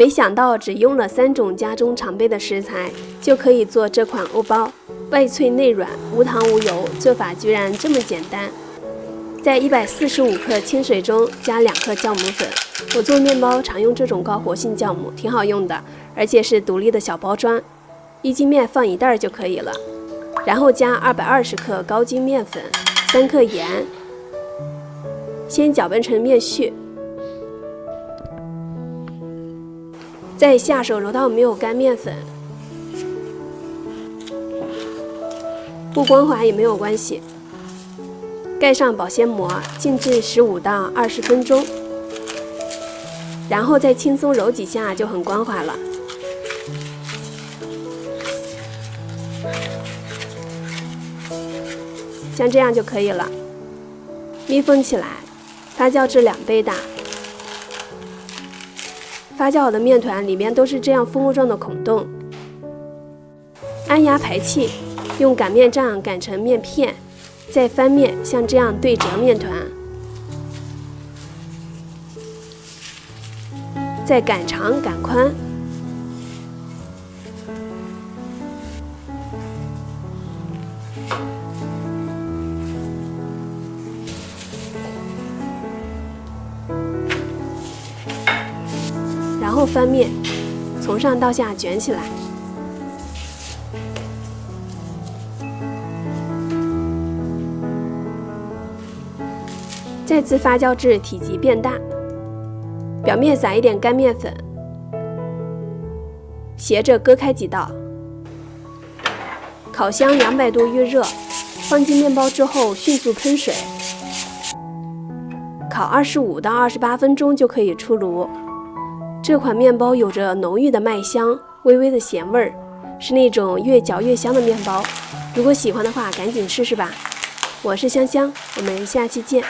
没想到只用了3种家中常备的食材，就可以做这款欧包，外脆内软，无糖无油，做法居然这么简单。在145克清水中加2克酵母粉，我做面包常用这种高活性酵母，挺好用的，而且是独立的小包装，1斤面放1袋就可以了。然后加220克高筋面粉，3克盐，先搅拌成面絮。再下手揉到没有干面粉，不光滑也没有关系。盖上保鲜膜，静置15到20分钟，然后再轻松揉几下就很光滑了。像这样就可以了。密封起来，发酵至2倍大。发酵好的面团里面都是这样蜂窝状的孔洞。按压排气，用擀面杖擀成面片，再翻面，像这样对折面团，再擀长擀宽。然后翻面，从上到下卷起来。再次发酵至体积变大，表面撒一点干面粉，斜着割开几道。烤箱200度预热，放进面包之后迅速喷水，烤25到28分钟就可以出炉。这款面包有着浓郁的麦香，微微的咸味儿，是那种越嚼越香的面包。如果喜欢的话，赶紧试试吧。我是香香，我们下期见。